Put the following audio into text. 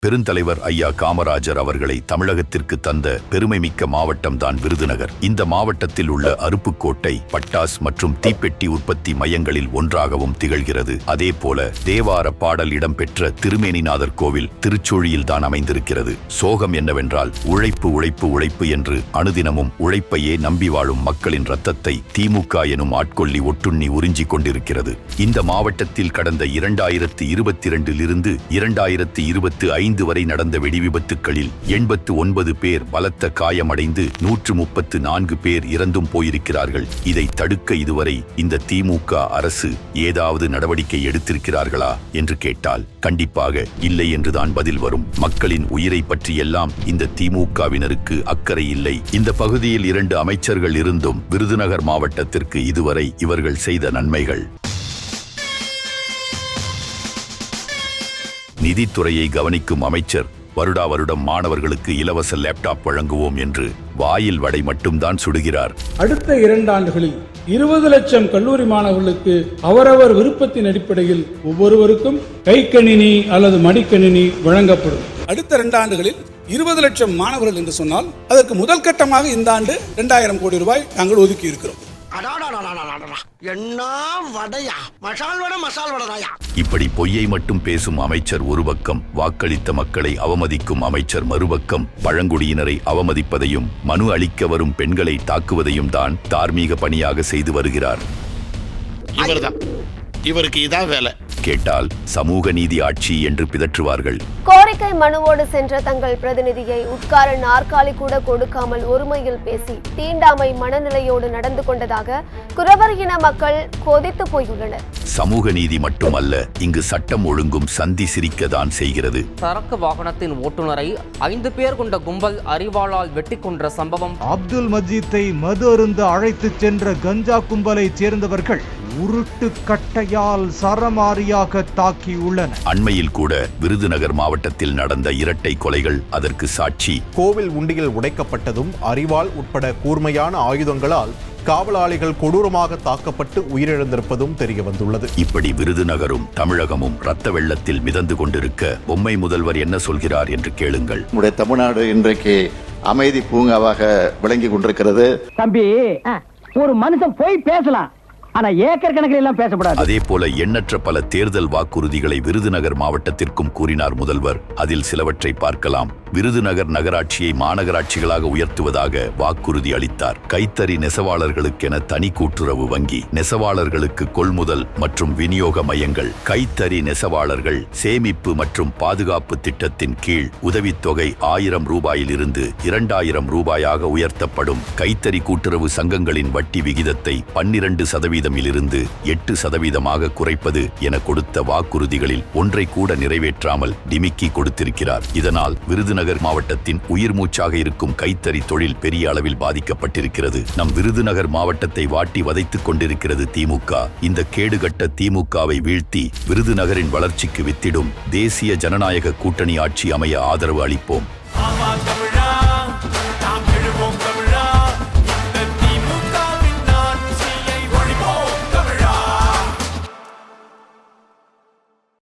பெருந்தலைவர் ஐயா காமராஜர் அவர்களை தமிழகத்திற்கு தந்த பெருமைமிக்க மாவட்டம் தான் விருதுநகர். இந்த மாவட்டத்தில் உள்ள அருப்புக்கோட்டை பட்டாஸ் மற்றும் தீப்பெட்டி உற்பத்தி மையங்களில் ஒன்றாகவும் திகழ்கிறது. அதே போல தேவார பாடல் இடம்பெற்ற திருமேனிநாதர் கோவில் திருச்சூழியில் தான் அமைந்திருக்கிறது. சோகம் என்னவென்றால் உழைப்பு உழைப்பு உழைப்பு என்று அனுதினமும் உழைப்பையே நம்பி வாழும் மக்களின் ரத்தத்தை திமுக எனும் ஆட்கொள்ளி ஒட்டுண்ணி உறிஞ்சிக் கொண்டிருக்கிறது. இந்த மாவட்டத்தில் கடந்த 2022 2025 வரை நடந்த வெடிவிபத்துக்களில் 89 பேர் பலத்த காயமடைந்து 134 பேர் இறந்தும் போயிருக்கிறார்கள். இதை தடுக்க இதுவரை இந்த திமுக அரசு ஏதாவது நடவடிக்கை எடுத்திருக்கிறார்களா என்று கேட்டால் கண்டிப்பாக இல்லை என்றுதான் பதில் வரும். மக்களின் உயிரை பற்றியெல்லாம் இந்த திமுகவினருக்கு அக்கறை இல்லை. இந்த பகுதியில் 2 அமைச்சர்கள் இருந்தும் விருதுநகர் மாவட்டத்திற்கு இதுவரை இவர்கள் செய்த நன்மைகள். நிதித்துறையை கவனிக்கும் அமைச்சர் வருடா வருடம் மாணவர்களுக்கு இலவச லேப்டாப் வழங்குவோம் என்று வாயில் வடை மட்டும்தான் சுடுகிறார். அடுத்த 2 ஆண்டுகளில் 20 லட்சம் கல்லூரி மாணவர்களுக்கு அவரவர் விருப்பத்தின் அடிப்படையில் ஒவ்வொருவருக்கும் கைக்கணினி அல்லது மடிக்கணினி வழங்கப்படும். அடுத்த 2 ஆண்டுகளில் 20 லட்சம் மாணவர்கள் என்று சொன்னால் அதற்கு முதல் கட்டமாக இந்த ஆண்டு 2000 கோடி ரூபாய் நாங்கள் ஒதுக்கி இருக்கிறோம். இப்படி பொய்யை மட்டும் பேசும் அமைச்சர் ஒரு பக்கம், வாக்களித்த மக்களை அவமதிக்கும் அமைச்சர் மறுபக்கம் பழங்குடியினரை அவமதிப்பதையும் மனு அளிக்க வரும் பெண்களை தாக்குவதையும் தான் தார்மீக பணியாக செய்து வருகிறார். இவருக்கு இதான் வேலை. கேட்டால் சமூக நீதி ஆட்சி என்று பிதற்றுவார்கள். கோரிக்கை மனுவோடு சென்ற தங்கள் பிரதிநிதியை உட்கார நாற்காலி கூட கொடுக்காமல் ஒருமையில் பேசி தீண்டாமை மனநிலையோடு நடந்து கொண்டதாக குறவர் இன மக்கள் கொதித்து போயுள்ளனர். சமூக நீதி மட்டுமல்ல, இங்கு சட்டம் ஒழுங்கும் சந்தி சிரிக்கத்தான் செய்கிறது. சரக்கு வாகனத்தின் ஓட்டுநரை 5 பேர் கொண்ட கும்பல் அரிவாளால் வெட்டி கொன்ற சம்பவம். அப்துல் மஜீத்தை மது அருந்த அழைத்து சென்ற கஞ்சா கும்பலை சேர்ந்தவர்கள் உருட்டு கட்டையால் சரமாரியாக தாக்கியுள்ளனர். அண்மையில் கூட விருதுநகர் மாவட்டத்தில் நடந்த இரட்டை கொலைகள் அதற்கு சாட்சி. கோவில் உண்டியில் உடைக்கப்பட்டதும் அரிவாள் உட்பட கூர்மையான ஆயுதங்களால் காவலாளிகள் கொடூரமாக தாக்கப்பட்டு உயிரிழந்திருப்பதும் தெரிய வந்துள்ளது. இப்படி விருதுநகரும் தமிழகமும் ரத்த வெள்ளத்தில் மிதந்து கொண்டிருக்க பொம்மை முதல்வர் என்ன சொல்கிறார் என்று கேளுங்கள். நம்முடைய தமிழ்நாடு இன்றைக்கு அமைதி பூங்காவாக விளங்கி கொண்டிருக்கிறது. தம்பி, ஒரு மனுஷன் போய் பேசலாம், ஆனா ஏக்கர் கணக்கில் எல்லாம் பேசப்படாது. அதே போல எண்ணற்ற பல தேர்தல் வாக்குறுதிகளை விருதுநகர் மாவட்டத்திற்கும் கூறினார் முதல்வர். அதில் சிலவற்றை பார்க்கலாம். விருதுநகர் நகராட்சியை மாநகராட்சிகளாக உயர்த்துவதாக வாக்குறுதி அளித்தார். கைத்தறி நெசவாளர்களுக்கென தனி கூட்டுறவு வங்கி, நெசவாளர்களுக்கு கொள்முதல் மற்றும் விநியோக மையங்கள், கைத்தறி நெசவாளர்கள் சேமிப்பு மற்றும் பாதுகாப்பு திட்டத்தின் கீழ் உதவித்தொகை 1000 ரூபாயில் இருந்து 2000 ரூபாயாக உயர்த்தப்படும். கைத்தறி கூட்டுறவு சங்கங்களின் வட்டி விகிதத்தை 12% இருந்து 8% குறைப்பது என கொடுத்த வாக்குறுதிகளில் ஒன்றை கூட நிறைவேற்றாமல் டிமிக்கி கொடுத்திருக்கிறார். இதனால் விருதுநகர் மாவட்டத்தின் உயிர் மூச்சாக இருக்கும் கைத்தறி தொழில் பெரிய அளவில் பாதிக்கப்பட்டிருக்கிறது. நம் விருதுநகர் மாவட்டத்தை வாட்டி வதைத்துக் கொண்டிருக்கிறது திமுக. இந்த கேடுகட்ட திமுகவை வீழ்த்தி விருதுநகரின் வளர்ச்சிக்கு வித்திடும் தேசிய ஜனநாயக கூட்டணி ஆட்சி அமைய ஆதரவு அளிப்போம்.